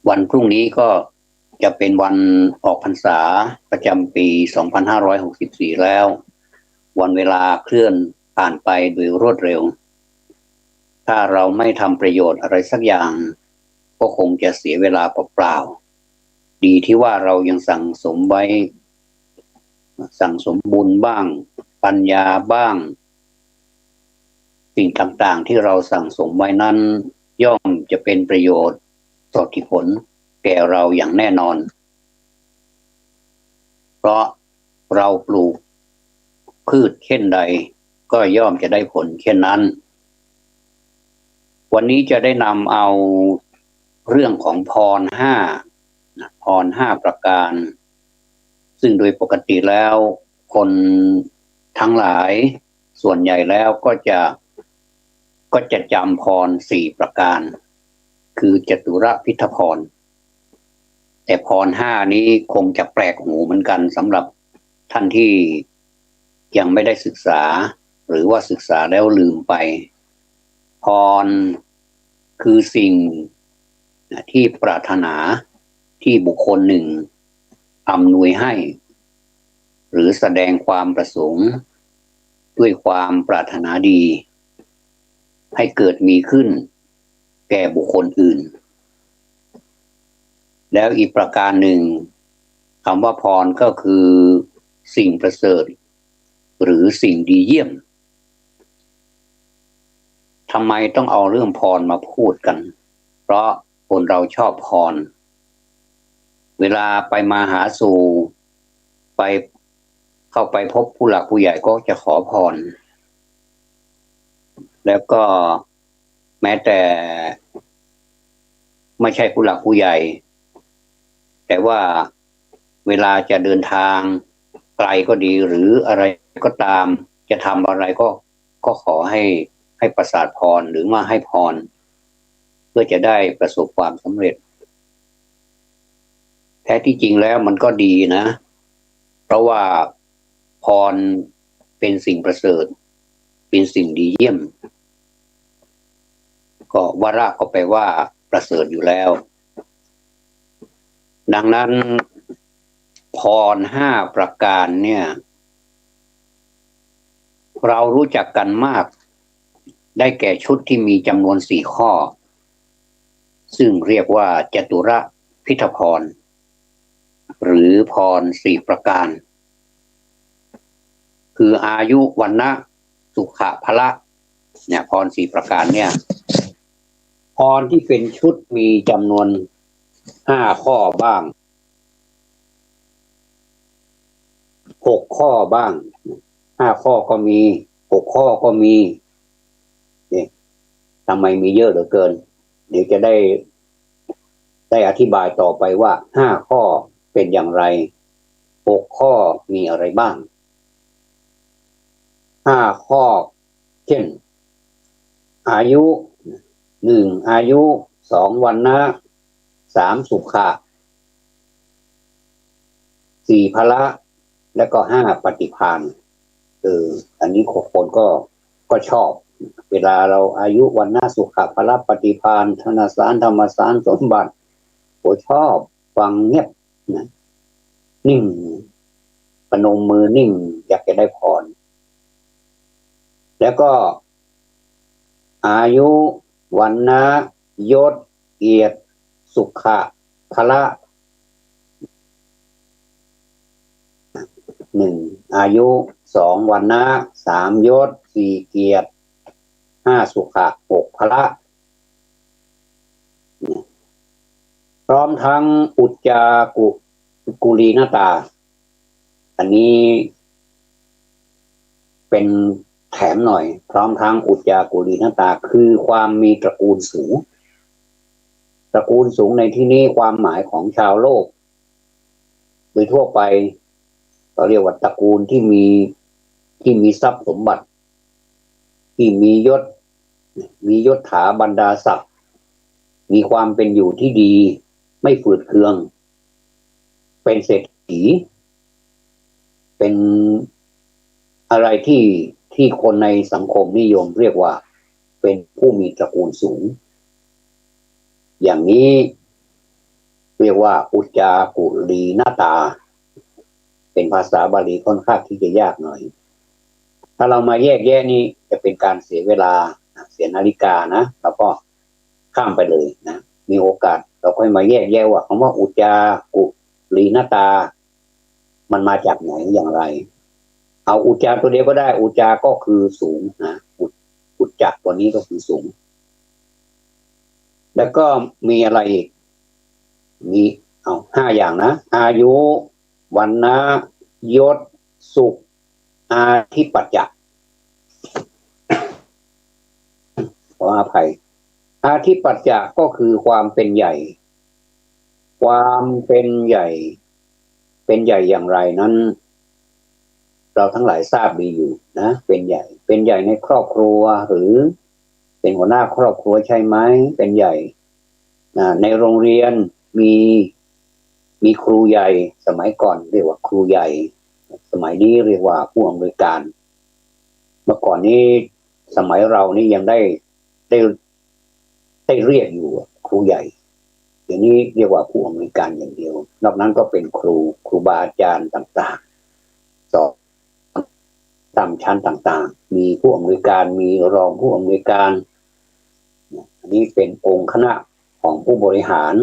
วันพรุ่งนี้ก็จะเป็นวันออกพรรษาประจำปี2564แล้ววันเวลาเคลื่อนผ่านไปโดยรวดเร็วถ้าเราไม่ทำประโยชน์อะไรสักอย่างก็คงจะเสียเวลาเปล่าๆดีที่ว่าเรายังสั่งสมไว้สั่งสมบุญบ้างปัญญาบ้างสิ่งต่างๆที่เราสั่งสมไว้นั้นย่อมจะเป็นประโยชน์ต่อผลแก่เราอย่างแน่นอนเพราะเราปลูกพืชเช่นใดก็ย่อมจะได้ผลเช่นนั้นวันนี้จะได้นำเอาเรื่องของพรห้าประการซึ่งโดยปกติแล้วคนทั้งหลายส่วนใหญ่แล้วก็จะจำพร4ประการคือจตุรพิทพรแต่พร5นี้คงจะแปลกหูเหมือนกันสำหรับท่านที่ยังไม่ได้ศึกษาหรือว่าศึกษาแล้วลืมไปพรคือสิ่งที่ปรารถนาที่บุคคลหนึ่งอำนวยให้หรือแสดงความประสงค์ด้วยความปรารถนาดีให้เกิดมีขึ้นแก่บุคคลอื่นแล้วอีกประการหนึ่งคำว่าพรก็คือสิ่งประเสริฐหรือสิ่งดีเยี่ยมทำไมต้องเอาเรื่องพรมาพูดกันเพราะคนเราชอบพรเวลาไปมาหาสู่ไปเข้าไปพบผู้หลักผู้ใหญ่ก็จะขอพรแล้วก็แม้แต่ไม่ใช่ผู้หลักผู้ใหญ่แต่ว่าเวลาจะเดินทางไกลก็ดีหรืออะไรก็ตามจะทำอะไรก็ขอให้ประสาทพรหรือมาให้พรเพื่อจะได้ประสบความสำเร็จแท้ที่จริงแล้วมันก็ดีนะเพราะว่าพรเป็นสิ่งประเสริฐเป็นสิ่งดีเยี่ยมก็วาระก็แปลว่าประเสริฐอยู่แล้วดังนั้นพร5ประการเนี่ยเรารู้จักกันมากได้แก่ชุดที่มีจำนวน4ข้อซึ่งเรียกว่าจตุรพิทพรหรือพร4ประการคืออายุวรรณะสุขะพละเนี่ยพร4ประการเนี่ยพรที่เป็นชุดมีจำนวน5ข้อบ้าง6ข้อบ้าง5ข้อก็มี6ข้อก็มีเนี่ยทำไมมีเยอะเหลือเกินเดี๋ยวจะได้อธิบายต่อไปว่า5ข้อเป็นอย่างไร6ข้อมีอะไรบ้าง5ข้อเช่นอายุ1อายุ2วรรณะ3สุขะ4พละแล้วก็5ปฏิภาณอันนี้คนก็ชอบเวลาเราอายุวรรณะสุขะพละปฏิภาณธนสารธรรมสารสมบัติผมชอบฟังเงียบนะนิ่งพนมมือนิ่งอยากจะได้พรแล้วก็อายุวรรณะยศเกียรติสุขะพละ1อายุ2วรรณะ3ยศ4เกียรติ5สุขะ6พละพร้อมทั้งอุจจากุลีนตาอันนี้เป็นแถมหน่อยพร้อมทั้งอุจจากุลีนตาคือความมีตระกูลสูงตระกูลสูงในที่นี้ความหมายของชาวโลกโดยทั่วไปเราเรียกว่าตระกูลที่มีทรัพย์สมบัติที่มียศถาบรรดาศักดิ์มีความเป็นอยู่ที่ดีไม่ฝืดเคืองเป็นเศรษฐีเป็นอะไรที่คนในสังคมนิยมเรียกว่า เป็นผู้มีตระกูลสูงอย่างนี้เรียกว่าอุจจากุลีนตาเป็นภาษาบาลีค่อนข้างที่จะยากหน่อยถ้าเรามาแยกแยะนี้จะเป็นการเสียเวลาเสียนาฬิกานะแล้วก็ข้ามไปเลยนะมีโอกาสเราค่อยมาแยกแยะว่าคำว่าอุจจากุลีนตามันมาจากไหนอย่างไรเอาอุจจาตัวเดียวก็ได้อุจจาก็คือสูงนะอุจจาตัวนี้ก็คือสูงแล้วก็มีอะไรอีกมีห้าอย่างนะอายุวรรณะยศสุขอาธิปัจจะขออภัยอาธิปัจจะก็คือความเป็นใหญ่ความเป็นใหญ่เป็นใหญ่อย่างไรนั้นเราทั้งหลายทราบดีอยู่นะเป็นใหญ่ในครอบครัวหรือเป็นหัวหน้าครอบครัวใช่ไหมเป็นใหญ่ในโรงเรียนมีครูใหญ่สมัยก่อนเรียกว่าครูใหญ่สมัยนี้เรียกว่าผู้อำนวยการเมื่อก่อนนี้สมัยเรานี่ยังได้เรียกอยู่ครูใหญ่เดี๋ยวนี้เรียกว่าผู้อำนวยการอย่างเดียวนอกนั้นก็เป็นครูบาอาจารย์ต่างๆสอนตามชั้นต่างๆมีผู้อำนวยการมีรองผู้อำนวยการอันนี้เป็นองค์คณะของผู้บริหาร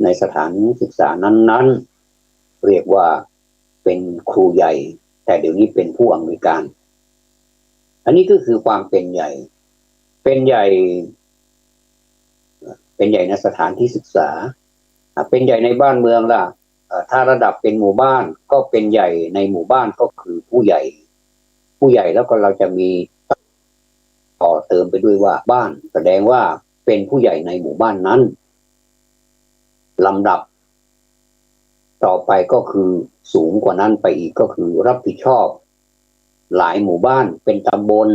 ในสถานศึกษานั้นๆเรียกว่าเป็นครูใหญ่แต่เดี๋ยวนี้เป็นผู้อำนวยการอันนี้ก็คือความเป็นใหญ่เป็นใหญ่ในสถานที่ศึกษาเป็นใหญ่ในบ้านเมืองล่ะถ้าระดับเป็นหมู่บ้านก็เป็นใหญ่ในหมู่บ้านก็คือผู้ใหญ่แล้วก็เราจะมีต่อเติมไปด้วยว่าบ้านแสดงว่าเป็นผู้ใหญ่ในหมู่บ้านนั้นลำดับต่อไปก็คือสูงกว่านั้นไปอีกก็คือรับผิดชอบหลายหมู่บ้านเป็นตำบล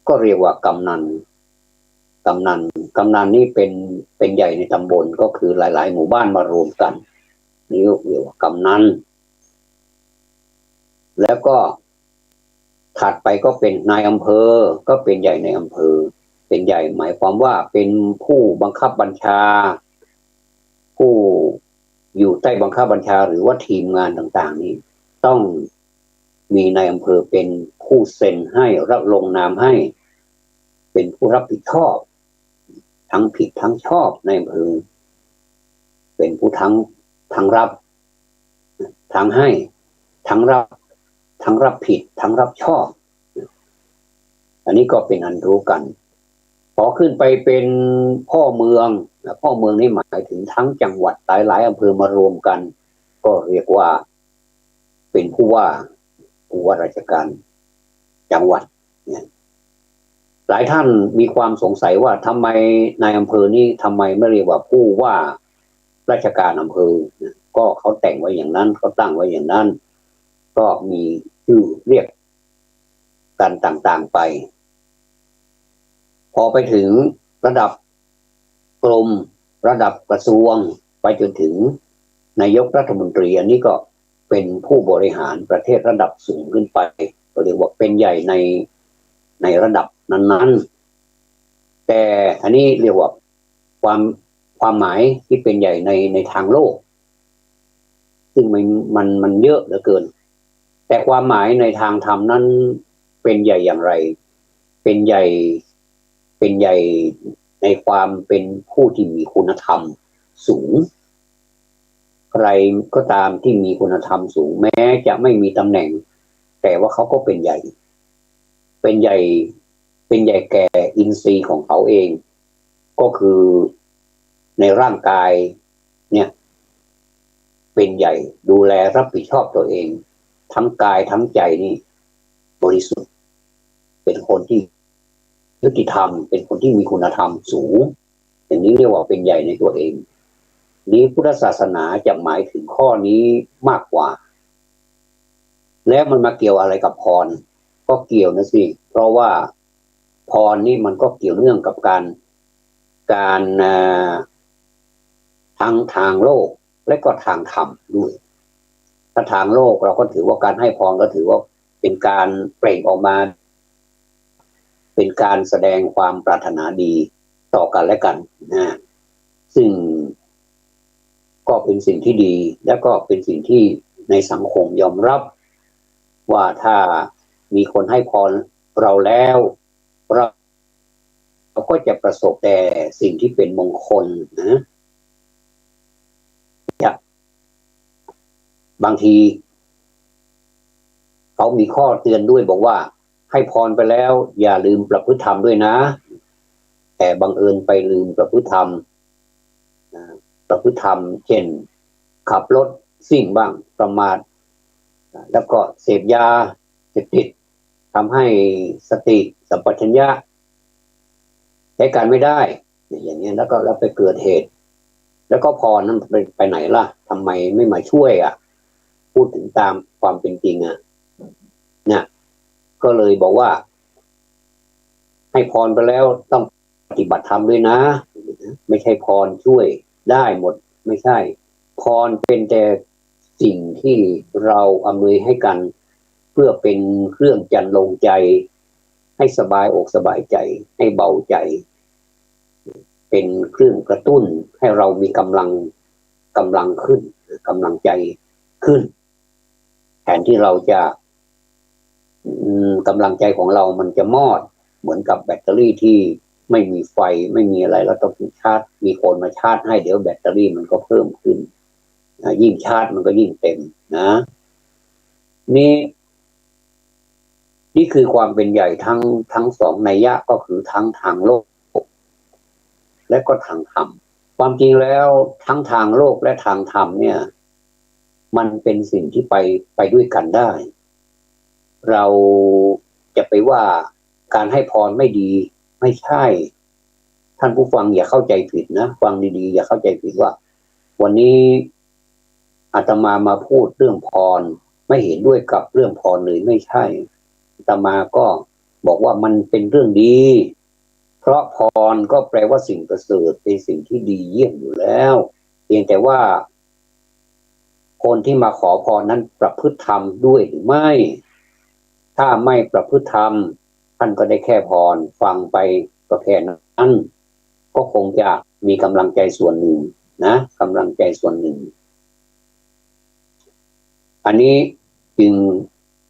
ก็เรียกว่ากำนันนี่เป็นใหญ่ในตำบลก็คือหลายๆหมู่บ้านมารวมกันนี่เรียกว่ากำนันแล้วก็ถัดไปก็เป็นนายอำเภอก็เป็นใหญ่ในอำเภอเป็นใหญ่หมายความว่าเป็นผู้บังคับบัญชาผู้อยู่ใต้บังคับบัญชาหรือว่าทีมงานต่างๆนี้ต้องมีนายอำเภอเป็นผู้เซ็นให้รับลงนามให้เป็นผู้รับผิดชอบทั้งผิดทั้งชอบในอำเภอเป็นผู้ทั้งรับทั้งให้ทั้งรับผิดทั้งรับชอบอันนี้ก็เป็นอันรู้กันพอขึ้นไปเป็นพ่อเมืองนี่หมายถึงทั้งจังหวัดหลายอำเภอมารวมกันก็เรียกว่าเป็นผู้ว่าราชการจังหวัดเนี่ยหลายท่านมีความสงสัยว่าทำไมนายอำเภอนี้ทำไมไม่เรียกว่าผู้ว่าราชการอำเภอก็เขาแต่งไว้อย่างนั้นเขาตั้งไว้อย่างนั้นก็มีชื่อเรียกกันต่างๆไปพอไปถึงระดับกรมระดับกระทรวงไปจนถึงนายกรัฐมนตรีอันนี้ก็เป็นผู้บริหารประเทศระดับสูงขึ้นไปก็เรียกว่าเป็นใหญ่ในระดับนั้นๆแต่อันนี้เรียกว่าความหมายที่เป็นใหญ่ในทางโลกซึ่งมันเยอะเหลือเกินแต่ความหมายในทางธรรมนั้นเป็นใหญ่อย่างไรเป็นใหญ่ในความเป็นผู้ที่มีคุณธรรมสูงใครก็ตามที่มีคุณธรรมสูงแม้จะไม่มีตำแหน่งแต่ว่าเขาก็เป็นใหญ่แก่อินทรีย์ของเขาเองก็คือในร่างกายเนี่ยเป็นใหญ่ดูแลรับผิดชอบตัวเองทั้งกายทั้งใจนี่บริสุทธิ์เป็นคนที่ยุติธรรมเป็นคนที่มีคุณธรรมสูงอย่างนี้เรียกว่าเป็นใหญ่ในตัวเองนี้พุทธศาสนาจะหมายถึงข้อนี้มากกว่าแล้วมันมาเกี่ยวอะไรกับพรก็เกี่ยวนะสิเพราะว่าพรนี่มันก็เกี่ยวเนื่องกับการทั้งทางโลกและก็ทางธรรมด้วยถ้าทางโลกเราก็ถือว่าการให้พรก็ถือว่าเป็นการเปล่งออกมา เป็นการแสดงความปรารถนาดีต่อกันและกันนะซึ่งก็เป็นสิ่งที่ดีและก็เป็นสิ่งที่ในสังคมยอมรับว่าถ้ามีคนให้พรเราแล้วเราก็จะประสบแต่สิ่งที่เป็นมงคลนะบางทีเขามีข้อเตือนด้วยบอกว่าให้พรไปแล้วอย่าลืมประพฤติธรรมด้วยนะแต่บังเอิญไปลืมประพฤติธรรมประพฤติธรรมเช่นขับรถซิ่งบ้างประมาทแล้วก็เสพยาเสพติดทำให้สติสัมปชัญญะใช้การไม่ได้อย่างนี้แล้วไปเกิดเหตุแล้วก็พรนั้นไปไหนล่ะทำไมไม่มาช่วยพูดถึงตามความเป็นจริงเนี่ยก็เลยบอกว่าให้พรไปแล้วต้องปฏิบัติธรรมด้วยนะไม่ใช่พรช่วยได้หมดไม่ใช่พรเป็นแต่สิ่งที่เราอำนวยให้กันเพื่อเป็นเครื่องจันลงใจให้สบายอกสบายใจให้เบาใจเป็นเครื่องกระตุ้นให้เรามีกำลังขึ้นกำลังใจขึ้นแทนที่เราจะกำลังใจของเรามันจะมอดเหมือนกับแบตเตอรี่ที่ไม่มีไฟไม่มีอะไรแล้วต้องชาร์จมีคนมาชาร์จให้เดี๋ยวแบตเตอรี่มันก็เพิ่มขึ้นยิ่งชาร์จมันก็ยิ่งเต็มนะนี่คือความเป็นใหญ่ทั้งสองนัยยะก็คือทั้งทางโลกและก็ทางธรรมความจริงแล้วทั้งทางโลกและทางธรรมเนี่ยมันเป็นสิ่งที่ไปด้วยกันได้เราจะไปว่าการให้พรไม่ดีไม่ใช่ท่านผู้ฟังอย่าเข้าใจผิดนะฟังดีๆอย่าเข้าใจผิดว่าวันนี้อาตมาพูดเรื่องพรไม่เห็นด้วยกับเรื่องพรเลยไม่ใช่อาตมาก็บอกว่ามันเป็นเรื่องดีเพราะพรก็แปลว่าสิ่งประเสริฐเป็นสิ่งที่ดีเยี่ยมอยู่แล้วเพียงแต่ว่าคนที่มาขอพรนั้นประพฤติธรรมด้วยหรือไม่ถ้าไม่ประพฤติธรรมท่านก็ได้แค่พรฟังไปก็แค่นั้นก็คงจะมีกำลังใจส่วนหนึ่งนะกำลังใจส่วนหนึ่งอันนี้จึง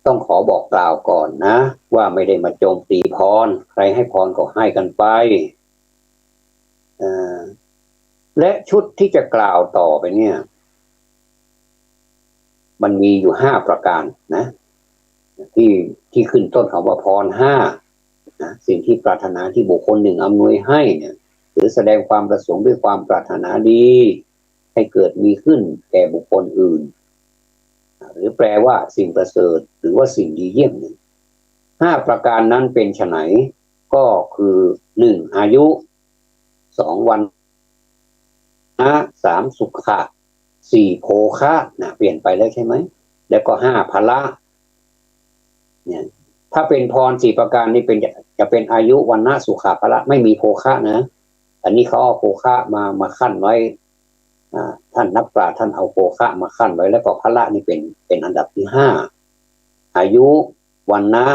ต้องขอบอกกล่าวก่อนนะว่าไม่ได้มาโจมตีพรใครให้พรก็ให้กันไปและชุดที่จะกล่าวต่อไปเนี่ยมันมีอยู่5ประการนะที่ขึ้นต้นคำว่าพร5นะสิ่งที่ปรารถนาที่บุคคลหนึ่งอำนวยให้เนี่ยหรือแสดงความประสงค์ด้วยความปรารถนาดีให้เกิดมีขึ้นแก่บุคคลอื่นหรือแปลว่าสิ่งประเสริฐหรือว่าสิ่งดีเยี่ยมหนึ่ง5ประการนั้นเป็นไฉนก็คือ1อายุ2วันนะ3สุขะ4โภคะนะเปลี่ยนไปแล้วใช่ไหมแล้วก็5พละเนี่ยถ้าเป็นพร4ประการนี้จะเป็นอายุวันนะสุขะพละไม่มีโภคะนะอันนี้เขาเอาโภคะมาขั้นไว้ท่านนักปราชญ์ท่านเอาโภคะมาขั้นไว้แล้วก็พละนี่เป็นอันดับที่5อายุวันนะ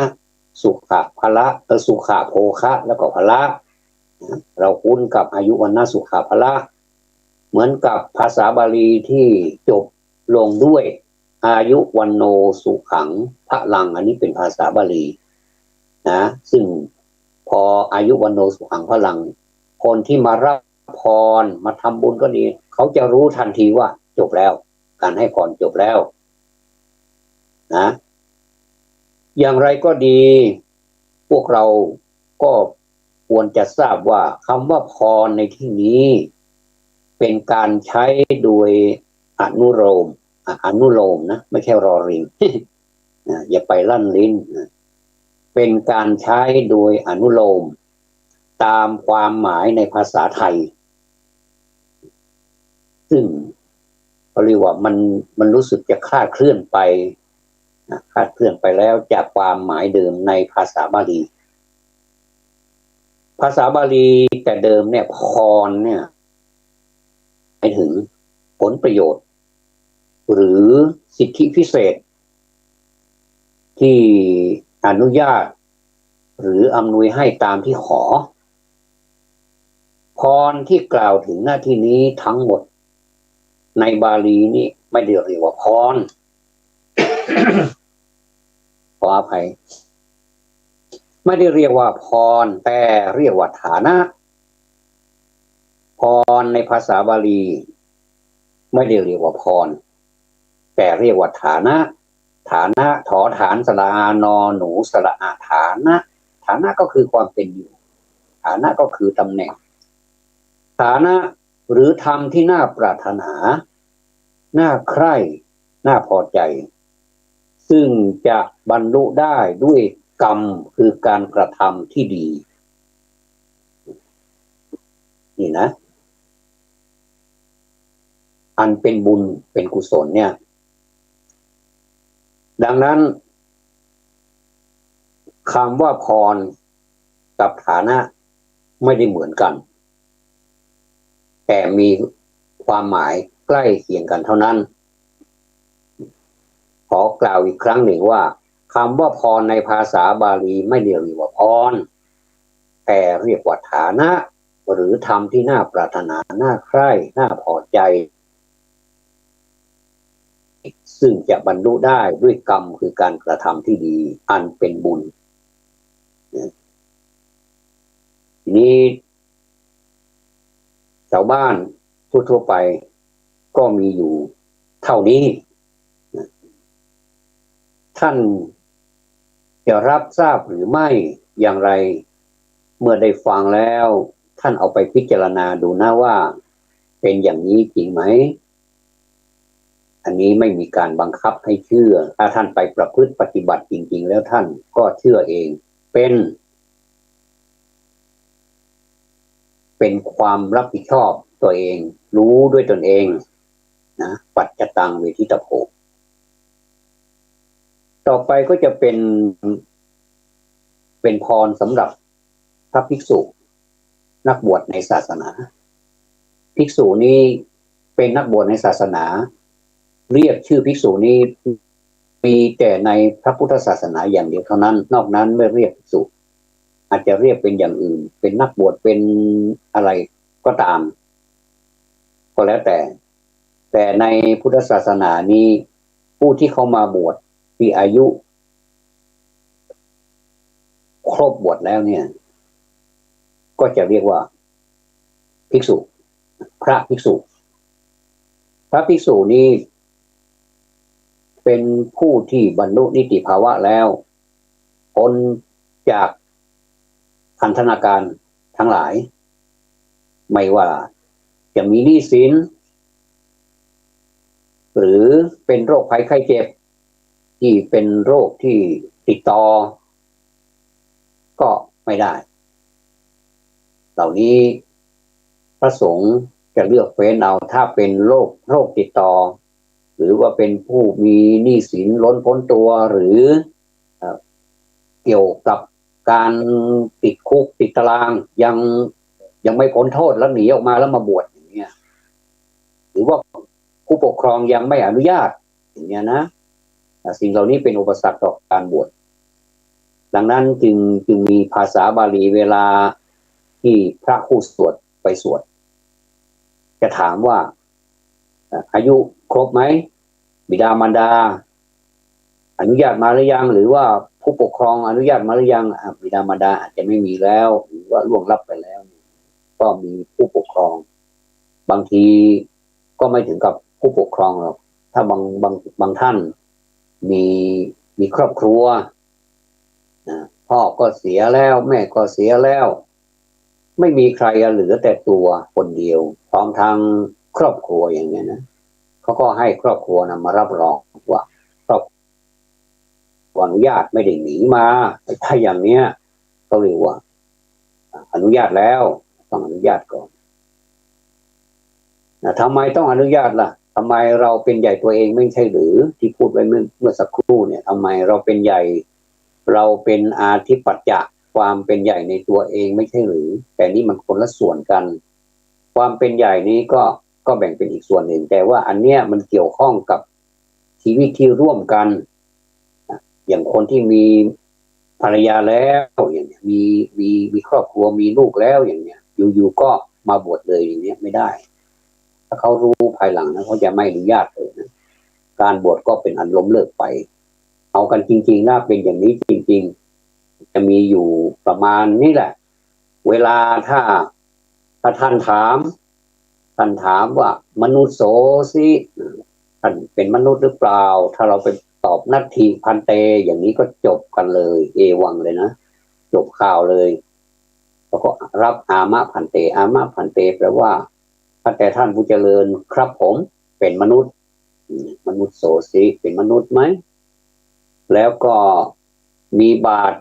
สุขะพละสุขะโภคะแล้วก็พละเราคุ้นกับอายุวันนะสุขะพละเหมือนกับภาษาบาลีที่จบลงด้วยอายุวันโนสุขังพลังอันนี้เป็นภาษาบาลีนะซึ่งพออายุวันโนสุขังพลังคนที่มารับพรมาทำบุญก็ดีเขาจะรู้ทันทีว่าจบแล้วการให้พรจบแล้วนะอย่างไรก็ดีพวกเราก็ควรจะทราบว่าคำว่าพรในที่นี้เป็นการใช้โดยอนุโลมนะไม่ใช่รอริง อย่าไปลั่นลิ้นเป็นการใช้โดยอนุโลมตามความหมายในภาษาไทยซึ่งเขาเรียกว่ามันรู้สึกจะคลาดเคลื่อนไปแล้วจากความหมายเดิมในภาษาบาลีแต่เดิมเนี่ยพรเนี่ยหมายถึงผลประโยชน์หรือสิทธิพิเศษที่อนุญาต หรืออำนวยให้ตามที่ขอพรที่กล่าวถึงหน้าที่นี้ทั้งหมดในบาลีนี่ไม่ได้เรียกว่าพร ขออภัยไม่ได้เรียกว่าพรแต่เรียกว่าฐานะพรในภาษาบาลีไม่ได้เรียกว่าพรแต่เรียกว่าฐานะฐานะถอฐานสระอานอหนูสระอาฐานะฐานะก็คือความเป็นอยู่ฐานะก็คือตำแหน่งฐานะหรือธรรมที่น่าปรารถนาน่าใคร่น่าพอใจซึ่งจะบรรลุได้ด้วยกรรมคือการกระทำที่ดีนี่นะอันเป็นบุญเป็นกุศลเนี่ยดังนั้นคำว่าพรกับฐานะไม่ได้เหมือนกันแต่มีความหมายใกล้เคียงกันเท่านั้นขอกล่าวอีกครั้งหนึ่งว่าคำว่าพรในภาษาบาลีไม่เรียกว่าพรแต่เรียกว่าฐานะหรือธรรมที่น่าปรารถนาน่าใคร่น่าพอใจซึ่งจะบรรลุได้ด้วยกรรมคือการกระทำที่ดีอันเป็นบุญทีนี้ชาวบ้านทั่วไปก็มีอยู่เท่านี้ท่านจะรับทราบหรือไม่อย่างไรเมื่อได้ฟังแล้วท่านเอาไปพิจารณาดูนะว่าเป็นอย่างนี้จริงไหมอันนี้ไม่มีการบังคับให้เชื่อถ้าท่านไปประพฤติปฏิบัติจริงๆแล้วท่านก็เชื่อเองเป็นความรับผิดชอบตัวเองรู้ด้วยตนเองนะปัจจตังเวทิตโภต่อไปก็จะเป็นพรสำหรับพระภิกษุนักบวชในศาสนาภิกษุนี้เป็นนักบวชในศาสนาเรียกชื่อภิกษุนี้มีแต่ในพระพุทธศาสนาอย่างเดียวเท่านั้นนอกนั้นไม่เรียกภิกษุอาจจะเรียกเป็นอย่างอื่นเป็นนักบวชเป็นอะไรก็ตามก็แล้วแต่ในพุทธศาสนานี้ผู้ที่เข้ามาบวชที่อายุครบบวชแล้วเนี่ยก็จะเรียกว่าภิกษุพระภิกษุพระภิกษุนี้เป็นผู้ที่บรรลุนิติภาวะแล้วพ้นจากพันธนาการทั้งหลายไม่ว่าจะมีหนี้สินหรือเป็นโรคภัยไข้เจ็บที่เป็นโรคที่ติดต่อก็ไม่ได้เหล่านี้พระสงฆ์จะเลือกเฟ้นเอาถ้าเป็นโรคติดต่อหรือว่าเป็นผู้มีหนี้สินล้นพ้นตัวหรือเกี่ยวกับการติดคุกติดตารางยังไม่พ้นโทษแล้วหนีออกมาแล้วมาบวชอย่างเงี้ยหรือว่าผู้ปกครองยังไม่อนุญาตอย่างเงี้ยนะสิ่งเหล่านี้เป็นอุปสรรคต่อการบวชดังนั้นจึงมีภาษาบาลีเวลาที่พระคู่สวดไปสวดจะถามว่าอายุครบไหมบิดามารดาอนุญาตมาหรือยังหรือว่าผู้ปกครองอนุญาตมาหรือยังบิดามารดาอาจจะไม่มีแล้วหรือว่าล่วงลับไปแล้วก็มีผู้ปกครองบางทีก็ไม่ถึงกับผู้ปกครองหรอกถ้าบางท่านมีครอบครัวพ่อก็เสียแล้วแม่ก็เสียแล้วไม่มีใครเหลือแต่ตัวคนเดียวพร้อมทั้งครอบครัวอย่างเงี้ยนะเขาก็ให้ครอบครัวนะมารับรองว่าครอบครัวอนุญาตไม่ได้หนีมาถ้าอย่างเนี้ยเขาเรียกว่าอนุญาตแล้วต้องอนุญาตก่อนทำไมต้องอนุญาตล่ะทำไมเราเป็นใหญ่ตัวเองไม่ใช่หรือที่พูดไว้เมื่อสักครู่เนี่ยทำไมเราเป็นใหญ่เราเป็นอาธิปัจจะความเป็นใหญ่ในตัวเองไม่ใช่หรือแต่นี่มันคนละส่วนกันความเป็นใหญ่นี้ก็แบ่งเป็นอีกส่วนหนึ่งแต่ว่าอันเนี้ยมันเกี่ยวข้องกับชีวิตที่ร่วมกันอย่างคนที่มี ภรรยาแล้วอย่างเนี้ยมีครอบครัวมีลูกแล้วอย่างเนี้ยอยู่ๆก็มาบวชเลยอย่างเนี้ยไม่ได้ถ้าเขารู้ภายหลังนะเขาจะไม่อนุญาตเลยนะการบวชก็เป็นอันล้มเลิกไปเอากันจริงๆนะเป็นอย่างนี้จริงๆจะมีอยู่ประมาณนี้แหละเวลาถ้าท่านถามว่ามนุษย์โสสิท่านเป็นมนุษย์หรือเปล่าถ้าเราไปตอบนัตถิพันเตอย่างนี้ก็จบกันเลยเอวังเลยนะจบข่าวเลยแล้วก็รับอามะพันเตอามะพันเตแปลว่าพระแต่ท่านผู้เจริญครับผมเป็นมนุษย์โสสิเป็นมนุษย์ไหมแล้วก็มีบาตร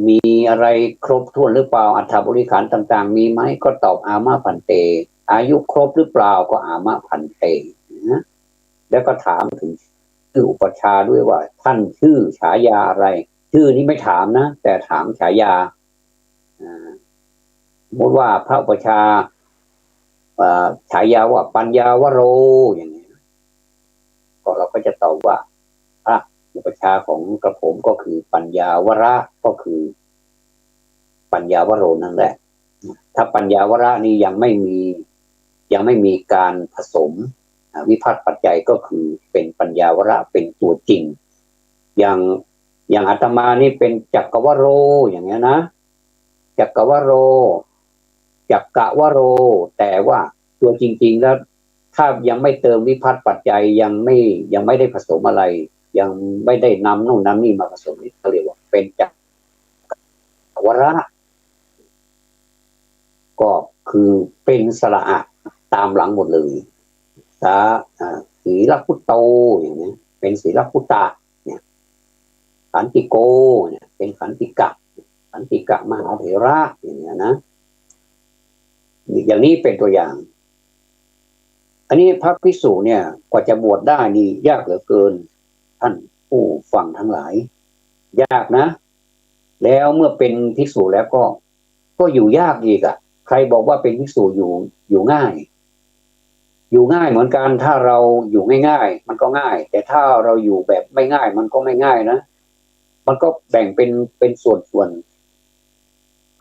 มีอะไรครบถ้วนหรือเปล่าอัฐบริขารต่างๆมีไหมก็ตอบอามะพันเตอายุครบหรือเปล่าก็อามะพันเตนะแล้วก็ถามถึงชื่ออุปชาด้วยว่าท่านชื่อฉายาอะไรชื่อนี้ไม่ถามนะแต่ถามฉายาสมมติว่าพระอุปชาฉายาว่าปัญญาวโรอย่างนี้ก็เราก็จะตอบว่าพระอุปชาของกระผมก็คือปัญญาวระก็คือปัญญาวโรนั่นแหละถ้าปัญญาวระนี้ยังไม่มีการผสมวิภัตปัจจัยก็คือเป็นปัญญาวระเป็นตัวจริงอย่างอาตมานี่เป็นจักรวโรอย่างเงี้ยนะจักรวโรจักกะวโรแต่ว่าตัวจริงๆแล้วถ้ายังไม่เติมวิภัตปัจจัยยังไม่ได้ผสมอะไรยังไม่ได้นำนู่นนำนี่มาผสมนี่เขาเรียกว่าเป็นจักรวระก็คือเป็นสระอะตามหลังหมดเลยศีลพุตโตอย่างนี้เป็นศีลพุตตะเนี่ยขันติโกเนี่ยเป็นขันติกะมหาเถระอย่างเงี้ยนะอย่างนี้เป็นตัวอย่างอันนี้พระภิกษุเนี่ยกว่าจะบวชได้นี่ยากเหลือเกินท่านผู้ฟังทั้งหลายยากนะแล้วเมื่อเป็นภิกษุแล้วก็อยู่ยากอีกอ่ะใครบอกว่าเป็นภิกษุอยู่ง่ายเหมือนกันถ้าเราอยู่ง่ายๆมันก็ง่ายแต่ถ้าเราอยู่แบบไม่ง่ายมันก็ไม่ง่ายนะมันก็แบ่งเป็นส่วน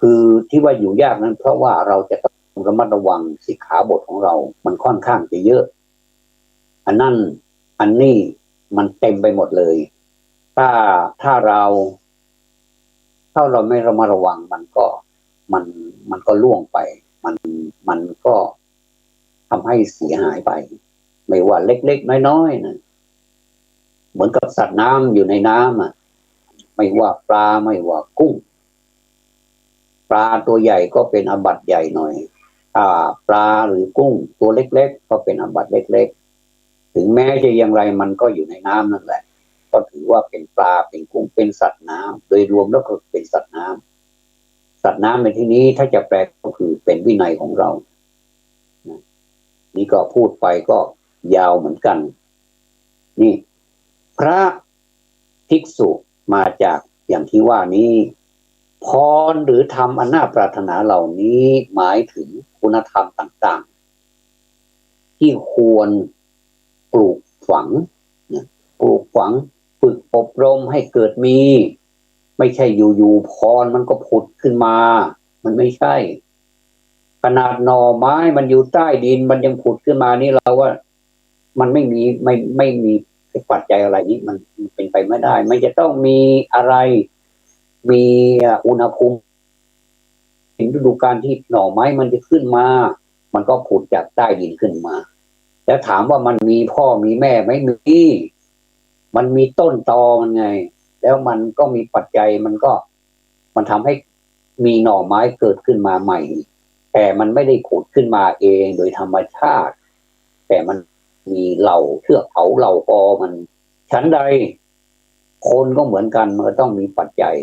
คือที่ว่าอยู่ยากนั้นเพราะว่าเราจะต้องระมัดระวังสิกขาบทของเรามันค่อนข้างจะเยอะอันนั้นอันนี้มันเต็มไปหมดเลยถ้าเราไม่ระมัดระวังมันก็ล่วงไปมันก็ทำให้เสียหายไปไม่ว่าเล็กๆน้อยๆนะเหมือนกับสัตว์น้ำอยู่ในน้ำอ่ะไม่ว่าปลาไม่ว่ากุ้งปลาตัวใหญ่ก็เป็นอาบัติใหญ่หน่อยปลาหรือกุ้งตัวเล็กๆก็เป็นอาบัติเล็กๆถึงแม้จะอย่างไรมันก็อยู่ในน้ำนั่นแหละก็ถือว่าเป็นปลาเป็นกุ้งเป็นสัตว์น้ำโดยรวมแล้วก็เป็นสัตว์น้ำในที่นี้ถ้าจะแปลก็คือเป็นวินัยของเรานี่ก็พูดไปก็ยาวเหมือนกันนี่พระภิกษุมาจากอย่างที่ว่านี้พรหรือธรรมอันน่าปรารถนาเหล่านี้หมายถึงคุณธรรมต่างๆที่ควรปลูกฝังฝึกอบรมให้เกิดมีไม่ใช่อยู่ๆพรมันก็ผุดขึ้นมามันไม่ใช่ขนาดหน่อไม้มันอยู่ใต้ดินมันยังผุดขึ้นมานี่เราว่ามันไม่มีปัจจัยอะไรนี้มันเป็นไปไม่ได้มันจะต้องมีอะไรมีอุณหภูมิถึงฤดูกาลที่หน่อไม้มันจะขึ้นมามันก็ผุดจากใต้ดินขึ้นมาแล้วถามว่ามันมีพ่อมีแม่ไหมมีมันมีต้นตอมันไงแล้วมันก็มีปัจจัยมันทำให้มีหน่อไม้เกิดขึ้นมาใหม่แต่มันไม่ได้ผุดขึ้นมาเองโดยธรรมชาติแต่มันมีเหล่าเทือกเขาเหล่ากอมันชั้นใดคนก็เหมือนกันมันก็ต้องมีปัจจัย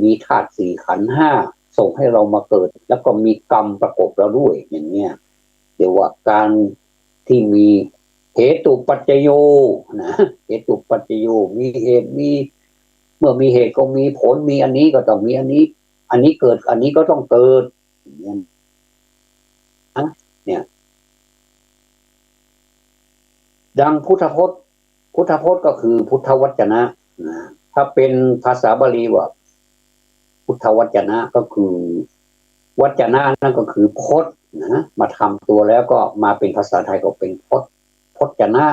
มีธาตุสี่ขันธ์ห้าส่งให้เรามาเกิดแล้วก็มีกรรมประกบเราด้วยอย่างเนี้ยเรียกว่าการที่มีเหตุปัจจโยนะเหตุปัจจโยมีเหตุมีเมื่อมีเหตุก็มีผลมีอันนี้ก็ต้องมีอันนี้เกิดอันนี้ก็ต้องเกิดเนี่ยดังพุทธพจน์ก็คือพุทธวจนะถ้าเป็นภาษาบาลีว่า พุทธวจนะก็คือวจนะนั่นก็คือพจน์นะมาทำตัวแล้วก็มาเป็นภาษาไทยก็เป็นพจน์พจนะ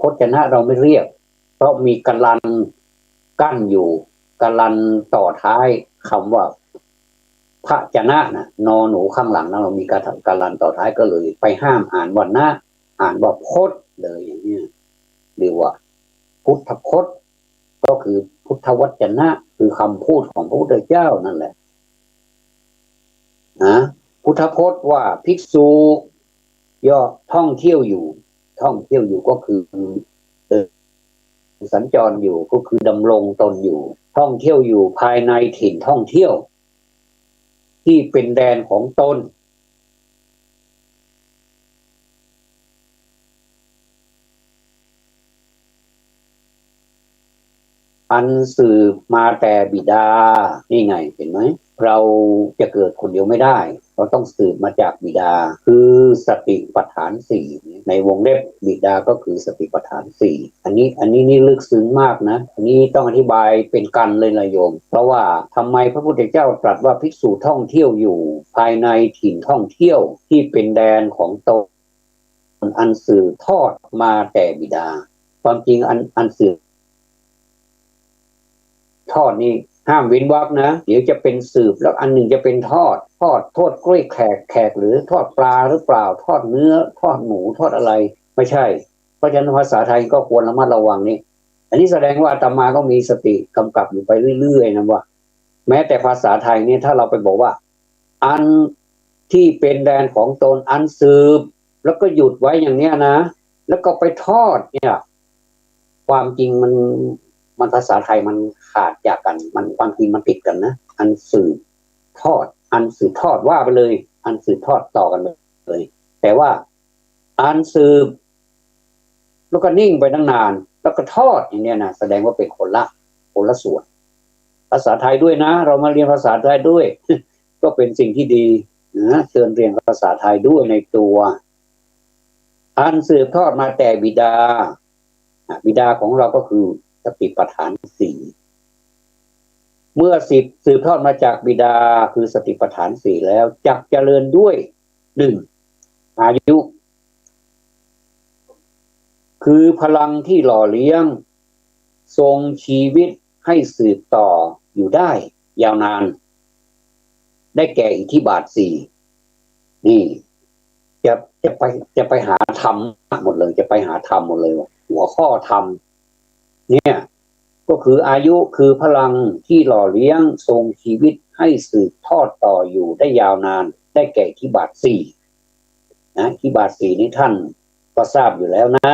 พจนะเราไม่เรียกเพราะมีกัลลันกั้นอยู่กัลลันต่อท้ายคำว่าพระจนะนะนอหนูข้างหลังนะเรามีกัลลันต่อท้ายก็เลยไปห้ามอ่านวันนะอ่านว่าพจน์เลยอย่างนี้เรียกว่าพุทธพจน์ก็คือพุทธวจนะคือคำพูดของพระพุทธเจ้านั่นแหละนะพุทธพจน์ว่าภิกษุย่อท่องเที่ยวอยู่ท่องเที่ยวอยู่ก็คือสัญจรอยู่ก็คือดำรงตนอยู่ท่องเที่ยวอยู่ภายในถิ่นท่องเที่ยวที่เป็นแดนของตนอันสืบมาแต่บิดานี่ไงเห็นไหมเราจะเกิดคนเดียวไม่ได้เราต้องสืบมาจากบิดาคือสติปัฏฐานสี่ในวงเล็บบิดาก็คือสติปัฏฐานสี่อันนี้นี่ลึกซึ้งมากนะอันนี้ต้องอธิบายเป็นกันเลยนะโยมเพราะว่าทำไมพระพุทธเจ้าตรัสว่าภิกษุท่องเที่ยวอยู่ภายในถิ่นท่องเที่ยวที่เป็นแดนของตนอันสืบทอดมาแต่บิดาความจริงอันสืบทอดนี่ห้ามเว้นวรรคนะเดี๋ยวจะเป็นสืบแล้วอันหนึ่งจะเป็นทอดโทษกล้วยแขกหรือทอดปลาหรือเปล่าทอดเนื้อทอดหมูทอดอะไรไม่ใช่เพราะฉะนั้นภาษาไทยก็ควรระมัดระวังนี่อันนี้แสดงว่าอาตมาก็มีสติกำกับอยู่ไปเรื่อยๆนะว่าแม้แต่ภาษาไทยเนี่ยถ้าเราไปบอกว่าอันที่เป็นแดนของตนอันสืบแล้วก็หยุดไว้อย่างเนี้ยนะแล้วก็ไปทอดเนี่ยความจริงมันภาษาไทยมันขาดจากกันมันความจริงมันติดกันนะอันสืบทอดอันสืบทอดว่าไปเลยอันสืบทอดต่อกันเลยแต่ว่าอันสืบแล้วก็นิ่งไปตั้งนานแล้วก็ทอดอย่างเนี้ยนะแสดงว่าเป็นคนละส่วนภาษาไทยด้วยนะเรามาเรียนภาษาไทยด้วย ก็เป็นสิ่งที่ดีนะเชิญเรียนภาษาไทยด้วยในตัวอันสืบทอดมาแต่บิดาของเราก็คือสติปัฏฐานสี่เมื่อสืบทอดมาจากบิดาคือสติปัฏฐานสี่แล้วจักเจริญด้วยหนึ่งอายุคือพลังที่หล่อเลี้ยงทรงชีวิตให้สืบต่ออยู่ได้ยาวนานได้แก่อิทธิบาทสี่นี่จะไปหาธรรมหมดเลยจะไปหาธรรมหมดเลยหัวข้อธรรมเนี่ยก็คืออายุคือพลังที่หล่อเลี้ยงทรงชีวิตให้สืบทอดต่ออยู่ได้ยาวนานได้แก่อิทธิบาทสี่นะอิทธิบาทสี่นี้ท่านก็ทราบอยู่แล้วนะ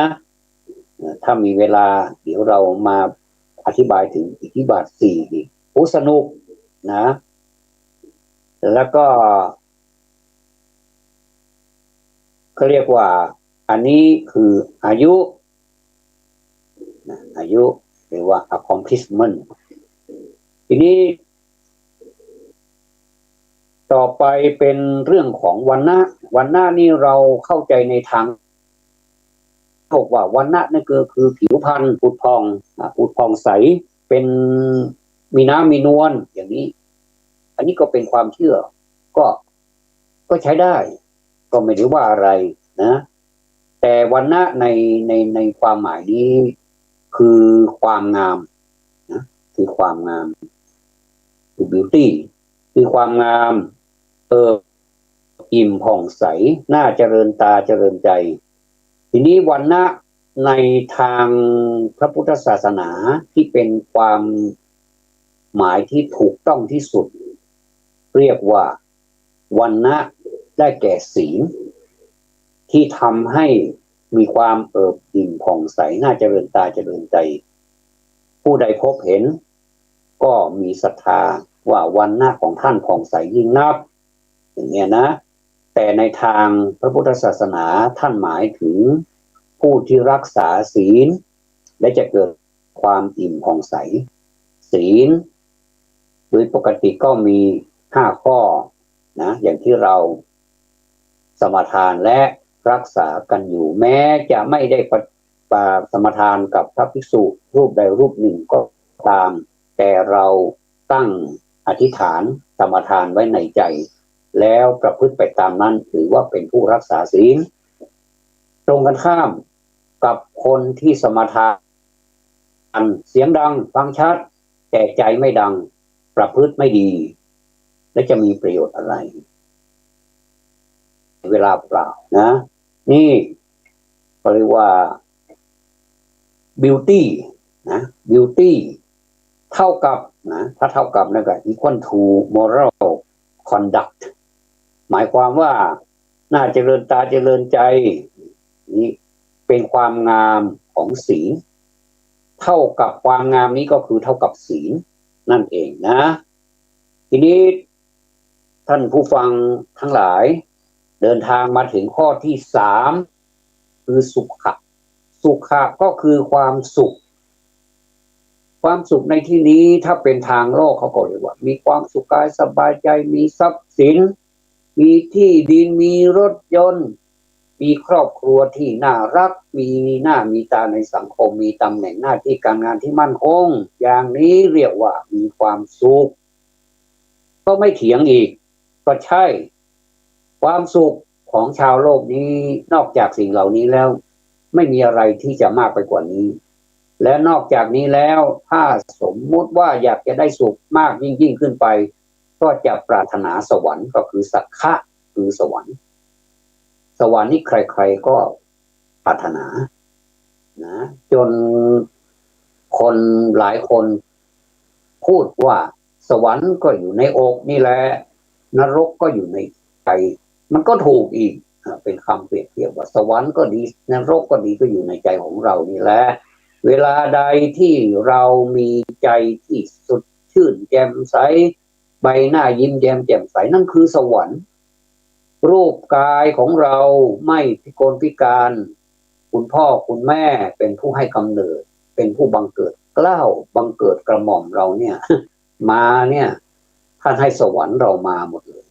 ถ้ามีเวลาเดี๋ยวเรามาอธิบายถึงอิทธิบาทสี่อีกโอ้สนุกนะแล้วก็เขาเรียกว่าอันนี้คืออายุหรือว่า accomplishment ทีนี้ต่อไปเป็นเรื่องของวรรณะนี่เราเข้าใจในทางบอกว่าวรรณะนั่นก็คือผิวพรรณผุดผ่องใสเป็นมีน้ำมีนวลอย่างนี้อันนี้ก็เป็นความเชื่อก็ใช้ได้ก็ไม่ได้ว่าอะไรนะแต่วรรณะในความหมายนี้คือความงามนะคือความงามคือ beauty คือความงามอิ่มผ่องใสน่าเจริญตาเจริญใจทีนี้วรรณะในทางพระพุทธศาสนาที่เป็นความหมายที่ถูกต้องที่สุดเรียกว่าวรรณะได้แก่ศีลที่ทำให้มีความอิ่มผ่องใสน่าเจริญตาเจริญใจผู้ใดพบเห็นก็มีศรัทธาว่าวรรณะของท่านผ่องใสยิ่งนักอย่างเงี้ยนะแต่ในทางพระพุทธศาสนาท่านหมายถึงผู้ที่รักษาศีลและจะเกิดความอิ่มผ่องใสศีลโดยปกติก็มี5ข้อนะอย่างที่เราสมาทานและรักษากันอยู่แม้จะไม่ได้สมาทานกับพระภิกษุรูปใดรูปหนึ่งก็ตามแต่เราตั้ง อธิษฐานสมาทานไว้ในใจแล้วประพฤติไปตามนั้นถือว่าเป็นผู้รักษาศีลตรงกันข้ามกับคนที่สมาทานเสียงดังฟังชัดแต่ใจไม่ดังประพฤติไม่ดีและจะมีประโยชน์อะไรเวลาเปล่านะนี่ก็เรียกว่า beauty นะ beauty เท่ากับนะถ้าเท่ากับนั่นก็ equal to moral conduct หมายความว่าน่าเจริญตาเจริญใจนี่เป็นความงามของศีลเท่ากับความงามนี้ก็คือเท่ากับศีลนั่นเองนะทีนี้ท่านผู้ฟังทั้งหลายเดินทางมาถึงข้อที่3คือสุขะสุขะก็คือความสุขความสุขในที่นี้ถ้าเป็นทางโลกเขาก็เรียกว่ามีความสุขกายสบายใจมีทรัพย์สินมีที่ดินมีรถยนต์มีครอบครัวที่น่ารักมีหน้ามีตาในสังคมมีตำแหน่งหน้าที่การงานที่มั่นคงอย่างนี้เรียกว่ามีความสุขก็ไม่เถียงอีกก็ใช่ความสุขของชาวโลกนี้นอกจากสิ่งเหล่านี้แล้วไม่มีอะไรที่จะมากไปกว่านี้และนอกจากนี้แล้วถ้าสมมุติว่าอยากจะได้สุขมากยิ่งขึ้นไปก็จะปรารถนาสวรรค์ก็คือสักขะคือสวรรค์สวรรค์นี่ใครๆก็ปรารถนานะจนคนหลายคนพูดว่าสวรรค์ก็อยู่ในอกนี่แหละนรกก็อยู่ในใจมันก็ถูกอีกเป็นคำเปรียบเทียบว่าสวรรค์ก็ดีนรกก็ดีก็อยู่ในใจของเรานี่แหละเวลาใดที่เรามีใจที่สดชื่นแจ่มใสใบหน้ายิ้มแย้มแจ่มใสนั่นคือสวรรค์รูปกายของเราไม่พิกลพิการคุณพ่อคุณแม่เป็นผู้ให้กำเนิดเป็นผู้บังเกิดเกล้าบังเกิดกระหม่อมเราเนี่ยมาเนี่ยท่านให้สวรรค์เรามาหมดเลย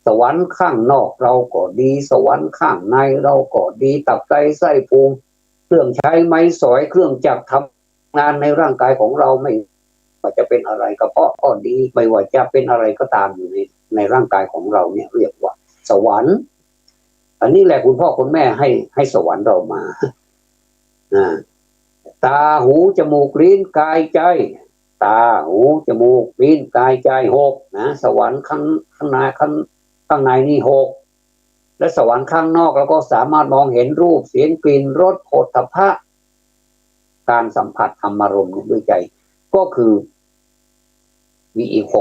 สวรรค์ข้างนอกเราก็ดีสวรรค์ข้างในเราก็ดีตับไตไส้พุงเครื่องใช้ไม้สอยเครื่องจักรทำงานในร่างกายของเราไม่ว่าจะเป็นอะไรกระเพาะก็ดีไม่ว่าจะเป็นอะไรก็ตามอยู่ในร่างกายของเราเนี่ยเรียกว่าสวรรค์อันนี้แหละคุณพ่อคุณแม่ให้สวรรค์เรามาตาหูจมูกลิ้นกายใจตาหูจมูกลิ้นกายใจ6นะสวรรค์ข้างในนี่6และสวรรค์ข้างนอกเราก็สามารถมองเห็นรูปเสียงกลิ่นรสโผฏฐัพพะการสัมผัสธรรมารมณ์ด้วยใจก็คือมีอีก6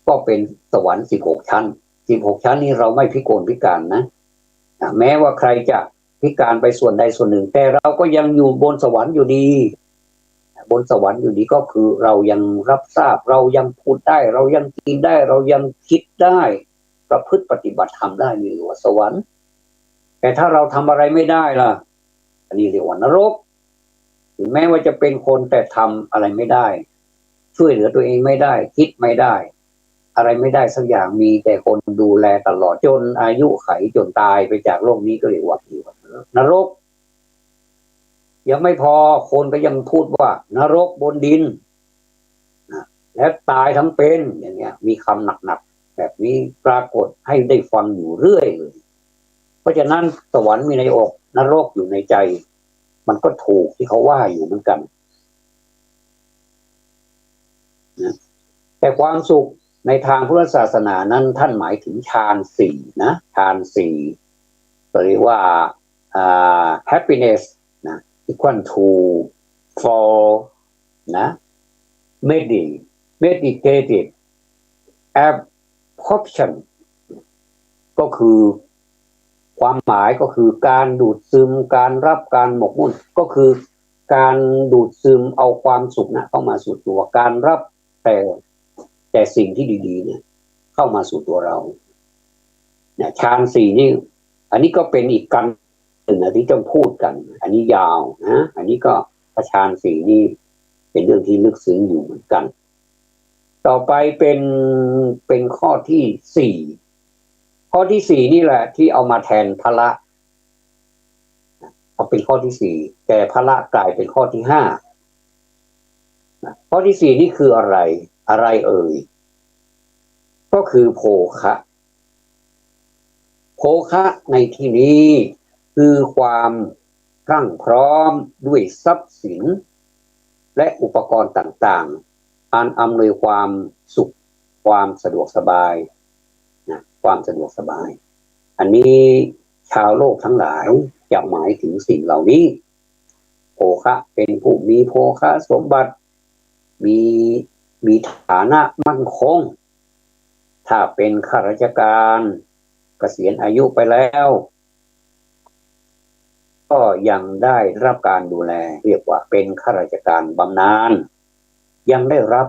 ก็เป็นสวรรค์16ชั้น16ชั้นนี้เราไม่พิกลพิการนะแม้ว่าใครจะพิการไปส่วนใดส่วนหนึ่งแต่เราก็ยังอยู่บนสวรรค์อยู่ดีบนสวรรค์อยู่ดีก็คือเรายังรับทราบเรายังพูดได้เรายังกินได้เรายังคิดได้ประพฤติปฏิบัติธรรมได้นี่เรียกว่าสวรรค์แต่ถ้าเราทำอะไรไม่ได้ล่ะอันนี้เรียกว่านรกถึงแม้ว่าจะเป็นคนแต่ทำอะไรไม่ได้ช่วยเหลือตัวเองไม่ได้คิดไม่ได้อะไรไม่ได้สักอย่างมีแต่คนดูแลตลอดจนอายุไขจนตายไปจากโลกนี้ก็เรียกว่านรกยังไม่พอคนก็ยังพูดว่านรกบนดินและตายทั้งเป็นอย่างเงี้ยมีคำหนักๆแบบนี้ปรากฏให้ได้ฟังอยู่เรื่อยเลยเพราะฉะนั้นสวรรค์มีในอกนรกอยู่ในใจมันก็ถูกที่เขาว่าอยู่เหมือนกันนะแต่ความสุขในทางพุทธศาสนานั้นท่านหมายถึงฌาน4นะฌาน4เรียกว่าhappiness นะ equal to for นะ meditative absorption ก็คือความหมายก็คือการดูดซึมการรับการหมกมุ่นก็คือการดูดซึมเอาความสุขนะเข้ามาสู่ตัวการรับแต่สิ่งที่ดีๆเนี่ยเข้ามาสู่ตัวเราเนี่ยฌาน4นี่อันนี้ก็เป็นอีกกันหนึ่งที่ต้องพูดกันอันนี้ยาวนะอันนี้ก็ฌาน4นี่เป็นเรื่องที่ลึกซึ้งอยู่เหมือนกันต่อไปเป็นข้อที่4ข้อที่4นี่แหละที่เอามาแทนพละเอาเป็นข้อที่4แต่พละกลายเป็นข้อที่5ข้อที่4นี่คืออะไร อะไรเอ่ยก็คือโภคะโภคะในที่นี้คือความพรั่งพร้อมด้วยทรัพย์สินและอุปกรณ์ต่างๆอันอำนวยความสุขความสะดวกสบายนะความสะดวกสบายอันนี้ชาวโลกทั้งหลายจะหมายถึงสิ่งเหล่านี้โภคะเป็นผู้มีโภคะสมบัติมีมีฐานะมั่นคงถ้าเป็นข้าราชการเกษียณอายุไปแล้วก็ยังได้รับการดูแลเรียกว่าเป็นข้าราชการบำนาญยังได้รับ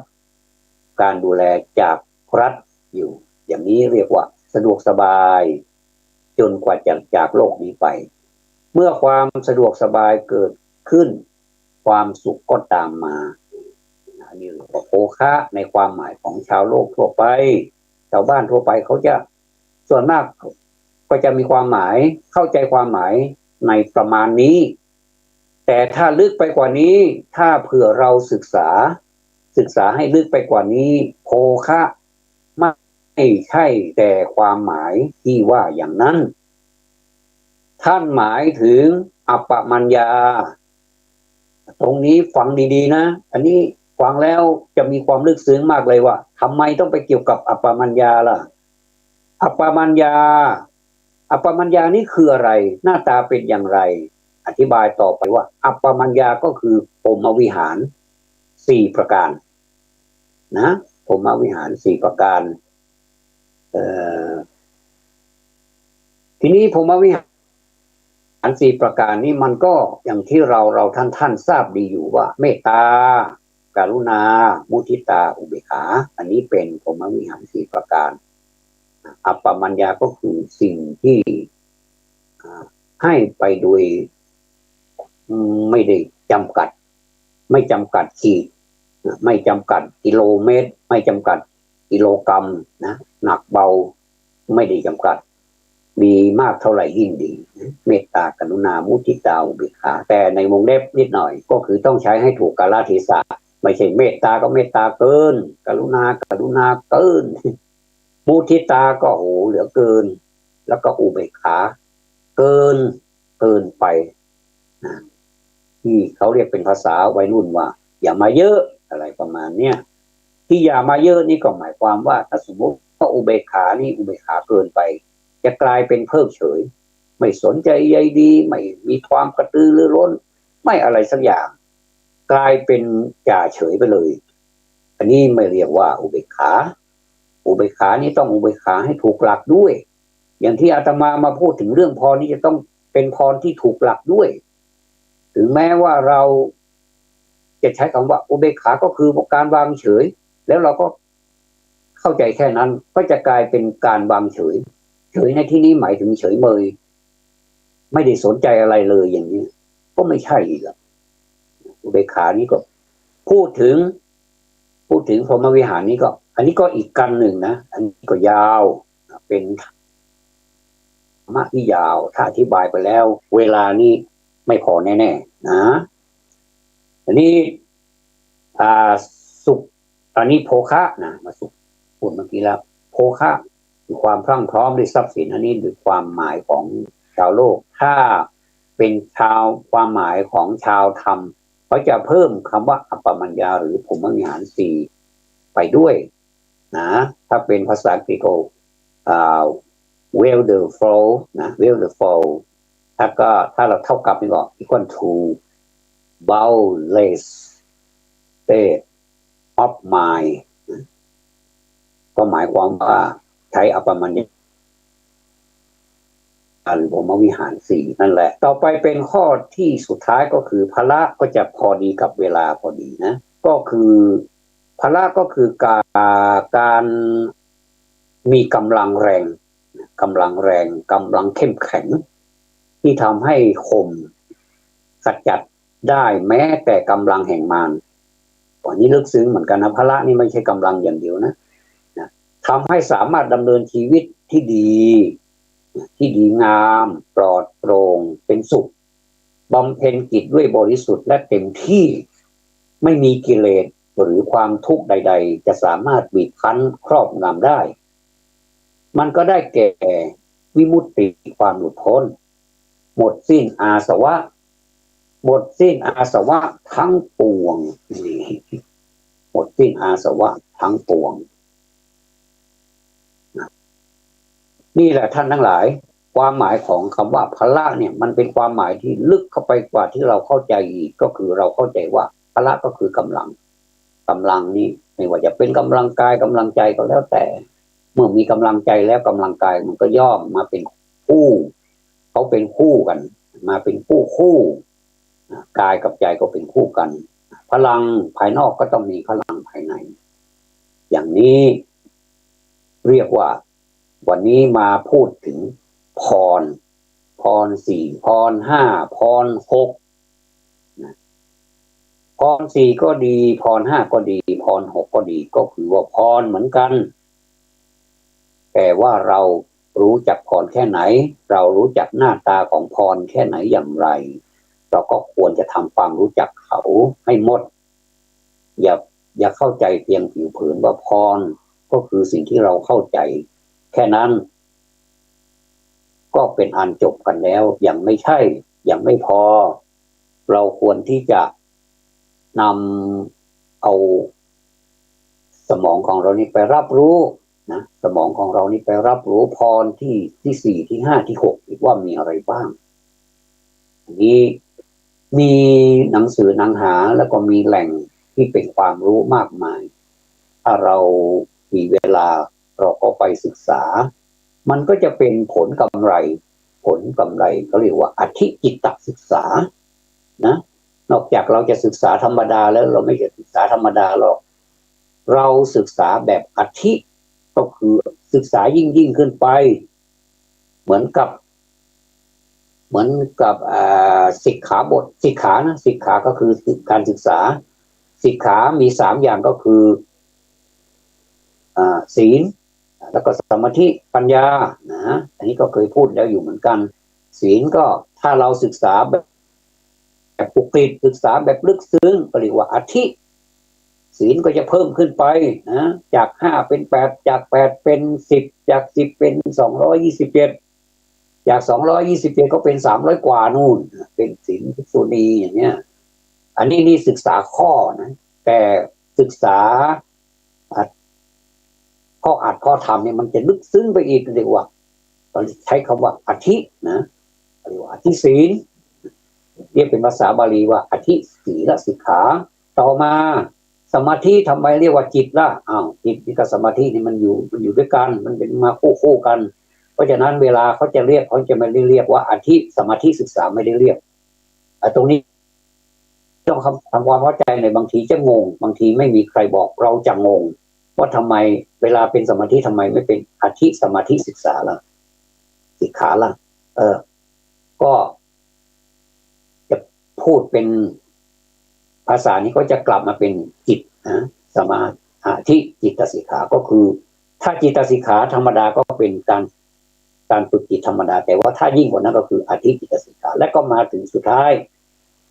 การดูแลจากรัฐอยู่อย่างนี้เรียกว่าสะดวกสบายจนกว่าจะจากโลกนี้ไปเมื่อความสะดวกสบายเกิดขึ้นความสุขก็ตามมาอันนี้เรียกว่าโภคะในความหมายของชาวโลกทั่วไปชาวบ้านทั่วไปเขาจะส่วนมากก็จะมีความหมายเข้าใจความหมายในประมาณนี้แต่ถ้าลึกไปกว่านี้ถ้าเผื่อเราศึกษาให้ลึกไปกว่านี้โภคะไม่ใช่แต่ความหมายที่ว่าอย่างนั้นท่านหมายถึงอัปปมัญญาตรงนี้ฟังดีๆนะอันนี้ฟังแล้วจะมีความลึกซึ้งมากเลยว่าทำไมต้องไปเกี่ยวกับอัปปมัญญาล่ะอัปปมัญญานี่คืออะไรหน้าตาเป็นอย่างไรอธิบายต่อไปว่าอัปปมัญญาก็คือพรหมวิหาร4ประการนะพรหมวิหาร4ประการทีนี้พรหมวิหาร4ประการนี้มันก็อย่างที่เราท่านทราบดีอยู่ว่าเมตตากรุณามุทิตาอุเบกขาอันนี้เป็นพรหมวิหาร4ประการอัปปมัญญาก็คือสิ่งที่ให้ไปโดยไม่ได้จำกัดไม่จำกัดขีดไม่จำกัดกิโลเมตรไม่จำกัดกิโลกรัมนะหนักเบาไม่ได้จำกัดมีมากเท่าไหร่ยิ่งดีเมตตากรุณามุทิตาอุเบกขาแต่ในวงเล็บนิดหน่อยก็คือต้องใช้ให้ถูกกาลเทศะไม่ใช่เมตตาก็เมตตาเกินกรุณาเกินมุทิตาก็โหเหลือเกินแล้วก็อุเบกขาเกินไปนะที่เขาเรียกเป็นภาษาวัยรุ่นว่าอย่ามาเยอะอะไรประมาณเนี้ยที่อย่ามาเยอะนี่ก็หมายความว่าถ้าสมมติว่าอุเบกขานี่อุเบกขาเกินไปจะกลายเป็นเพิกเฉยไม่สนใจใยดีไม่มีความกระตือรือร้นไม่อะไรสักอย่างกลายเป็นจ่าเฉยไปเลยอันนี้ไม่เรียกว่าอุเบกขานี่ต้องอุเบกขาให้ถูกหลักด้วยอย่างที่อาตมาพูดถึงเรื่องพรนี้จะต้องเป็นพรที่ถูกหลักด้วยถึงแม้ว่าเราจะใช้คำว่าอุเบกขาก็คือการวางเฉยแล้วเราก็เข้าใจแค่นั้นก็จะกลายเป็นการวางเฉยในที่นี้หมายถึงเฉยเมยไม่ได้สนใจอะไรเลยอย่างนี้ก็ไม่ใช่อีกอุเบกขานี้ก็พูดถึงพรหมวิหารนี้ก็อันนี้ก็อีกกันหนึ่งนะอันนี้ก็ยาวเป็นมากที่ยาวถ้าอธิบายไปแล้วเวลานี้ไม่พอแน่ๆนะอันนี้สุขอันนี้โภคะนะมาสุขพูดเมื่อกี้แล้วโภคะคือความพรั่งพร้อมด้วยทรัพย์สินอันนี้คือความหมายของชาวโลกถ้าเป็นความหมายของชาวธรรมเขาจะเพิ่มคำว่าอัปปมัญญาหรือพรหมวิหาร4ไปด้วยนะถ้าเป็นภาษาอังกฤษก็wonderful นะ wonderful ถ้าเราเท่ากับนี่ก็ equal to boundless state of mind ก็หมายความว่าใช้อัปปมัญญาหรือพรหมวิหาร4นั่นแหละต่อไปเป็นข้อที่สุดท้ายก็คือพละก็จะพอดีกับเวลาพอดีนะก็คือพละก็คือการมีกำลังแรงกำลังเข้มแข็งที่ทำให้ข่มขจัดได้แม้แต่กำลังแห่งมารวันนี้ลึกซึ้งเหมือนกันนะพละนี่ไม่ใช่กำลังอย่างเดียวนะทำให้สามารถดำเนินชีวิตที่ดีงามปลอดโปร่งเป็นสุข บำเพ็ญกิจด้วยบริสุทธิ์และเต็มที่ไม่มีกิเลส หรือความทุกข์ใดๆจะสามารถบีบคั้นครอบงำได้มันก็ได้แก่วิมุตติความหลุดพ้นหมดสิ้นอาสวะหมดสิ้นอาสวะทั้งปวงหมดสิ้นอาสวะทั้งปวงนี่แหละท่านทั้งหลายความหมายของคำว่าพละเนี่ยมันเป็นความหมายที่ลึกเข้าไปกว่าที่เราเข้าใจอีกก็คือเราเข้าใจว่าพละก็คือกำลังนี้ไม่ว่าจะเป็นกำลังกายกำลังใจก็แล้วแต่เมื่อมีกำลังใจแล้วกำลังกายมันก็ย่อมมาเป็นคู่เขาเป็นคู่กันมาเป็นคู่กายกับใจก็เป็นคู่กันพลังภายนอกก็ต้องมีพลังภายในอย่างนี้เรียกว่าวันนี้มาพูดถึงพร4พร5พร6พร4ก็ดีพร5ก็ดีพร6ก็ดีก็คือว่าพรเหมือนกันแต่ว่าเรารู้จักพรแค่ไหนเรารู้จักหน้าตาของพรแค่ไหนอย่างไรเราก็ควรจะทำความรู้จักเขาให้หมดอย่าเข้าใจเพียงผิวเผินว่าพรก็คือสิ่งที่เราเข้าใจแค่นั้นก็เป็นอันจบกันแล้วยังไม่ใช่ยังไม่พอเราควรที่จะนำเอาสมองของเรานี้ไปรับรู้นะสมองของเรานี้ไปรับรู้พรที่4ที่5ที่6อีกว่ามีอะไรบ้างนี้มีหนังสือหนังหาแล้วก็มีแหล่งที่เป็นความรู้มากมายถ้าเรามีเวลาเราก็ไปศึกษามันก็จะเป็นผลกำไรเขาเรียกว่าอธิจิตตศึกษานะนอกจากเราจะศึกษาธรรมดาแล้วเราไม่จะศึกษาธรรมดาหรอกเราศึกษาแบบอธิก็คือศึกษายิ่งขึ้นไปเหมือนกับสิกขาบทสิกขาก็คือการศึกษาสิกขามี3อย่างก็คือศีลแล้วก็สมาธิปัญญานะอันนี้ก็เคยพูดแล้วอยู่เหมือนกันศีลก็ถ้าเราศึกษาแบบปกติศึกษาแบบลึกซึ้งก็เรียกว่าอธิศีลก็จะเพิ่มขึ้นไปนะจาก5เป็น8จาก8เป็น10จาก10เป็น227จาก227ก็เป็น300กว่านู่นเป็นศีลภิกษุณีอย่างเงี้ยอันนี้นี่ศึกษาข้อนะแต่ศึกษาข้ออัดข้อธรรมเนี่ยมันจะลึกซึ้งไปอีกเรียกว่าเราใช้คำว่าอธินะเรียกว่าอธิศีลเรียกเป็นภาษาบาลีว่าอธิศีลสิกขาต่อมาสมาธิทำไมเรียกว่าจิตล่ะจิตกับสมาธินี่มันอยู่ด้วยกันมันเป็นมาคู่กันเพราะฉะนั้นเวลาเขาจะเรียกเขาจะไม่ได้เรียกว่าอธิสมาธิศึกษาไม่ได้เรียกตรงนี้ต้องทำความเข้าใจในบางทีจะงงบางทีไม่มีใครบอกเราจะงงว่าทำไมเวลาเป็นสมาธิทำไมไม่เป็นอธิสมาธิศึกษาล่ะสิกขาล่ะก็จะพูดเป็นภาษานี้ก็จะกลับมาเป็นจิตนะสมาธิจิตสิกขาก็คือถ้าจิตสิกขาธรรมดาก็เป็นการฝึกจิตธรรมดาแต่ว่าถ้ายิ่งกว่านั้นก็คืออธิจิตสิกขาและก็มาถึงสุดท้าย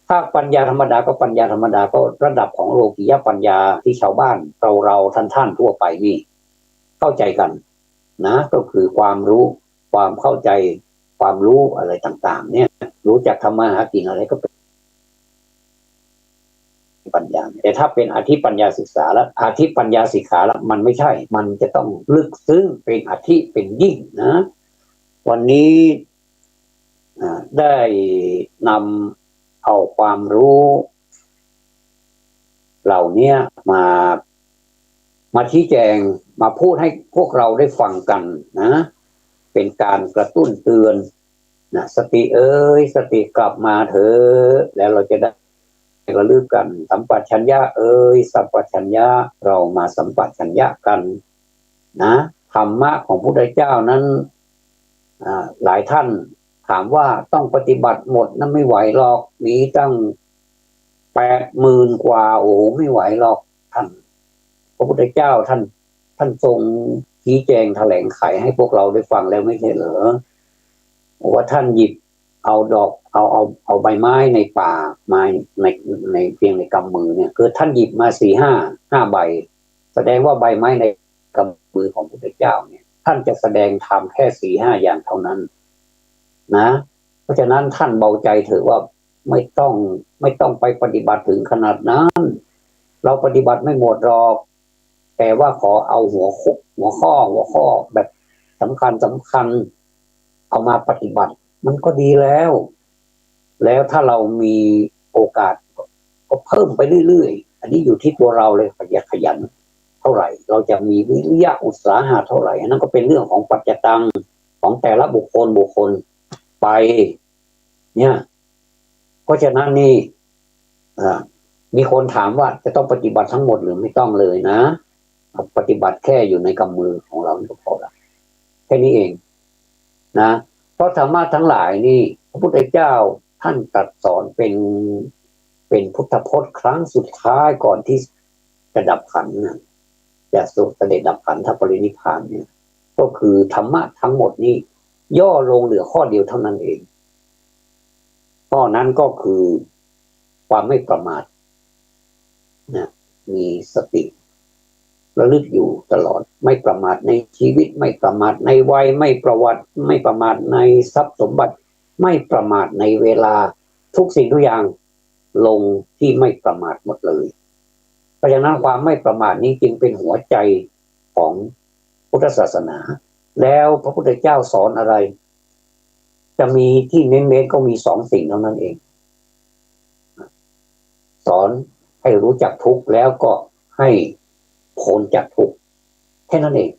ถ้าปัญญาธรรมดาก็ปัญญาธรรมดาก็ระดับของโลกิยปัญญาที่ชาวบ้านเราท่านทั่วไปนี่เข้าใจกันนะก็คือความรู้ความเข้าใจความรู้อะไรต่างๆเนี่ยรู้จักธรรมะหากินอะไรก็เป็นปัญญาแต่ถ้าเป็นอธิปัญญาศึกษาแล้วอธิปัญญาสิกขาแล้วมันไม่ใช่มันจะต้องลึกซึ้งเป็นอธิเป็นยิ่งนะวันนี้ได้นำเอาความรู้เหล่านี้มาชี้แจงมาพูดให้พวกเราได้ฟังกันนะเป็นการกระตุ้นเตือนนะสติสติกลับมาเถอะแล้วเราจะได้ระลึกกันสัมปชัญญะสัมปชัญญะเรามาสัมปชัญญะกันนะธรรมะของพระพุทธเจ้านั้นหลายท่านถามว่าต้องปฏิบัติหมดนั้นไม่ไหวหรอกมีตั้ง80,000 กว่าโอ้ไม่ไหวหรอกท่านพระพุทธเจ้าท่านทรงชี้แจงแถลงไขให้พวกเราได้ฟังแล้วไม่ใช่เหรอว่าท่านหยิบเอาดอก เอาใบไม้ในป่าไม้ในเพียงในกำมือเนี่ยคือท่านหยิบมา4-5ใบแสดงว่าใบไม้ในกำมือของพระพุทธเจ้าเนี่ยท่านจะแสดงธรรมแค่4-5อย่างเท่านั้นนะเพราะฉะนั้นท่านเบาใจเถอะว่าไม่ต้องไปปฏิบัติถึงขนาดนั้นเราปฏิบัติไม่หมดหรอกแต่ว่าขอเอาหัวข้อแบบสำคัญเอามาปฏิบัติมันก็ดีแล้วถ้าเรามีโอกาสก็เพิ่มไปเรื่อยๆอันนี้อยู่ที่ตัวเราเลยขยันเท่าไหร่เราจะมีวิริยะอุตสาหะเท่าไหร่นั่นก็เป็นเรื่องของปัจจตังของแต่ละบุคคลไปเนี่ยเพราะฉะนั้นนี่มีคนถามว่าจะต้องปฏิบัติทั้งหมดหรือไม่ต้องเลยนะปฏิบัติแค่อยู่ในกำมือของเราก็พอละแค่นี้เองนะเพราะธรรมะทั้งหลายนี่พระพุทธเจ้าท่านตรัสสอนเป็นพุทธพจน์ครั้งสุดท้ายก่อนที่จะดับขันธ์นะจะสุเสด็จดับขันธปรินิพพานเนี่ยก็คือธรรมะทั้งหมดนี้ย่อลงเหลือข้อเดียวเท่านั้นเองข้อนั้นก็คือความไม่ประมาทนะมีสติระลึกอยู่ตลอดไม่ประมาทในชีวิตไม่ประมาทในวัยไม่ประมาทในทรัพย์สมบัติไม่ประมาทในเวลาทุกสิ่งทุกอย่างลงที่ไม่ประมาทหมดเลยเพราะฉะนั้นความไม่ประมาทนี้จึงเป็นหัวใจของพุทธศาสนาแล้วพระพุทธเจ้าสอนอะไรจะมีที่เน้นๆก็มี2 สิ่งเท่านั้นเองสอนให้รู้จักทุกข์แล้วก็ให้พ้นจากทุกข์แค่นั้นเอง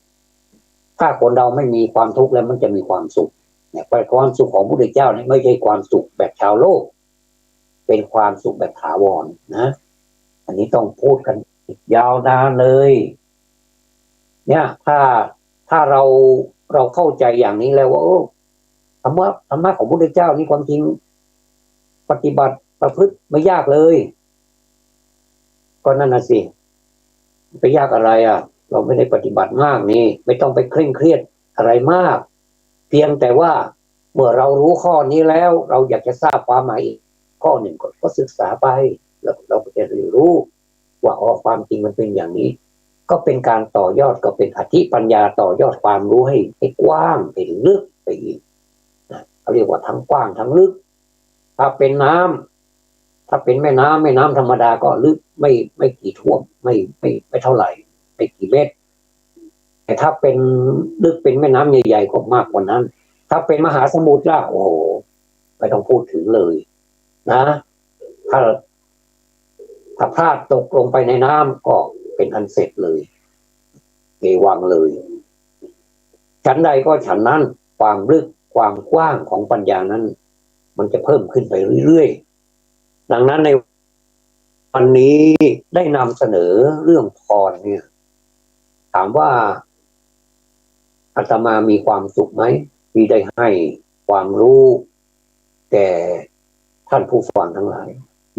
ถ้าคนเราไม่มีความทุกข์แล้วมันจะมีความสุขเนี่ยความสุขของพระพุทธเจ้านี่ไม่ใช่ความสุขแบบชาวโลกเป็นความสุขแบบถาวรนะอันนี้ต้องพูดกันยาวนานเลยเนี่ยถ้าเราเข้าใจอย่างนี้แล้วว่าธรรมะของพระพุทธเจ้านี่ความจริงปฏิบัติประพฤติไม่ยากเลยก็นั่นน่ะสิไปยากอะไรเราไม่ได้ปฏิบัติมากนี่ไม่ต้องไปเคร่งเครียดอะไรมากเพียงแต่ว่าเมื่อเรารู้ข้อนี้แล้วเราอยากจะทราบความหมายอีกข้อหนึ่งก็ศึกษาไปแล้วเราจะเรียนรู้ว่าความจริงมันเป็นอย่างนี้ก็เป็นการต่อยอดก็เป็นอธิปัญญาต่อยอดความรู้ให้กว้างให้ลึกไปอีกเขาเรียกว่าทั้งกว้างทั้งลึกถ้าเป็นน้ำถ้าเป็นแม่น้ำธรรมดาก็ลึกไม่กี่ท่วมไม่เท่าไหร่ไม่กี่เมตรแต่ถ้าเป็นลึกเป็นแม่น้ำใหญ่ๆก็มากกว่านั้นถ้าเป็นมหาสมุทรล่ะโอ้โหไม่ต้องพูดถึงเลยนะถ้าพลาดตกลงไปในน้ำก็เป็นอันเสร็จเลยเกวังเลยฉันใดก็ฉันนั้นความลึกความกว้างของปัญญานั้นมันจะเพิ่มขึ้นไปเรื่อยๆดังนั้นในวันนี้ได้นำเสนอเรื่องพรเนี่ยถามว่าอาตมามีความสุขไหมที่ได้ให้ความรู้แก่ท่านผู้ฟังทั้งหลาย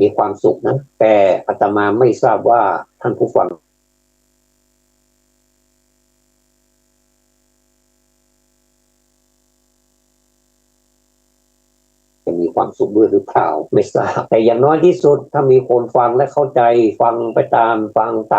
มีความสุขนะแต่อาตมาไม่ทราบว่าท่านผู้ฟังจะมีความสุขด้วยหรือเปล่าไม่ทราบแต่อย่างน้อยที่สุดถ้ามีคนฟังและเข้าใจฟังต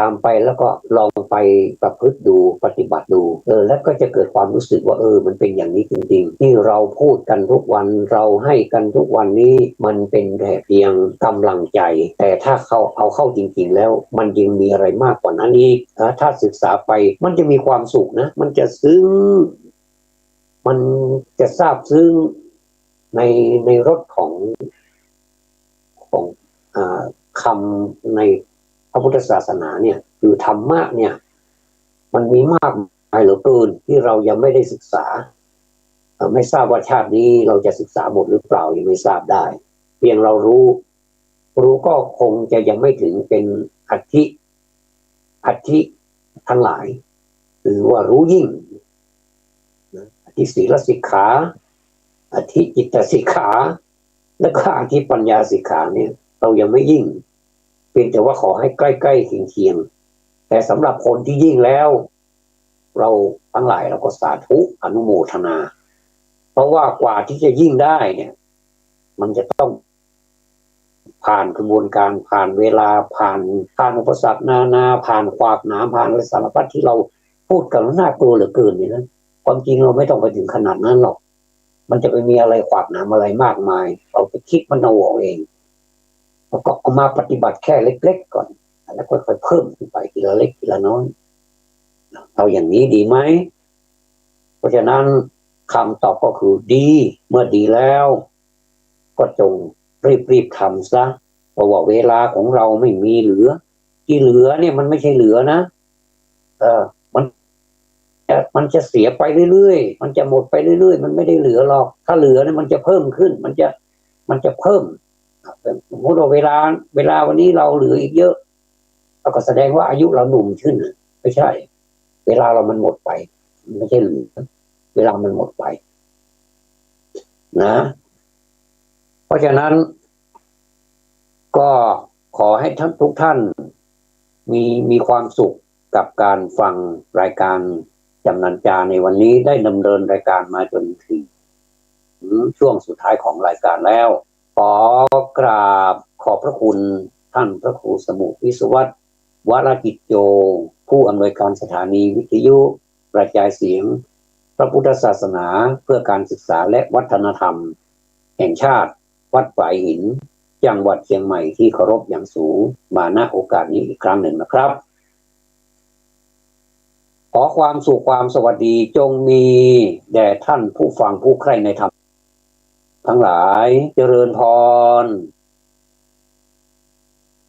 ามไปแล้วก็ลองไปประพฤติดูปฏิบัติดูแล้วก็จะเกิดความรู้สึกว่ามันเป็นอย่างนี้จริงๆที่เราพูดกันทุกวันเราให้กันทุกวันนี้มันเป็นแค่เพียงกำลังใจแต่ถ้าเอาเข้าจริงๆแล้วมันยังมีอะไรมากกว่านั้นอีกถ้าศึกษาไปมันจะมีความสุขนะมันจะซึ้งมันจะซาบซึ้งในรสของคำในพระพุทธศาสนาเนี่ยคือธรรมะเนี่ยมันมีมากมายเหลือเกินที่เรายังไม่ได้ศึกษาไม่ทราบว่าชาตินี้เราจะศึกษาหมดหรือเปล่ายังไม่ทราบได้เพียงเรารู้ก็คงจะยังไม่ถึงเป็นอธิทั้งหลายหรือว่ารู้ยิ่งอธิศีลสิกขาอธิจิตสิกขาและก็อธิปัญญาสิกขาเนี่ยเรายังไม่ยิ่งเพียงแต่ว่าขอให้ใกล้ๆเคียงๆแต่สำหรับคนที่ยิ่งแล้วเราทั้งหลายเราก็สาธุอนุโมทนาเพราะว่ากว่าที่จะยิ่งได้เนี่ย มันจะต้องผ่านกระบวนการผ่านเวลาผ่านอุปสรรคนานาผ่านขวากหนามผ่านอะไรสารพัดที่เราพูดกันน่ากลัวเหลือเกินนี่นะความจริงเราไม่ต้องไปถึงขนาดนั้นหรอกมันจะไปมีอะไรขวากหนามอะไรมากมายเราไปคิดมันเอาเองแล้วก็เอามาปฏิบัติแค่เล็กๆก่อนแล้วค่อยๆเพิ่มขึ้นไปทีละเล็กทีละน้อยเอาอย่างนี้ดีไหมเพราะฉะนั้นคำตอบก็คือดีเมื่อดีแล้วก็จงรีบทำซะเพราะว่าเวลาของเราไม่มีเหลือที่เหลือเนี่ยมันไม่ใช่เหลือนะมันจะเสียไปเรื่อยๆมันจะหมดไปเรื่อยๆมันไม่ได้เหลือหรอกถ้าเหลือเนี่ยมันจะเพิ่มขึ้นมันจะเพิ่มสมมติว่าเวลาวันนี้เราเหลืออีกเยอะเราก็แสดงว่าอายุเราหนุ่มขึ้นไม่ใช่เวลาเรามันหมดไปไม่ใช่เหลือเวลามันหมดไปนะเพราะฉะนั้นก็ขอให้ทุกท่านมีความสุขกับการฟังรายการจำนันจาในวันนี้ได้ดำเนินรายการมาจนถึงช่วงสุดท้ายของรายการแล้วขอกราบขอบพระคุณท่านพระครูสมุวิศวัตรวรกิจโยผู้อำนวยการสถานีวิทยุกระจายเสียงพระพุทธศาสนาเพื่อการศึกษาและวัฒนธรรมแห่งชาติวัดฝายหินจังหวัดเชียงใหม่ที่เคารพอย่างสูงมาณโอกาสนี้อีกครั้งหนึ่งนะครับขอความสุขความสวัสดีจงมีแด่ท่านผู้ฟังผู้ใคร่ในธรรมทั้งหลายเจริญพร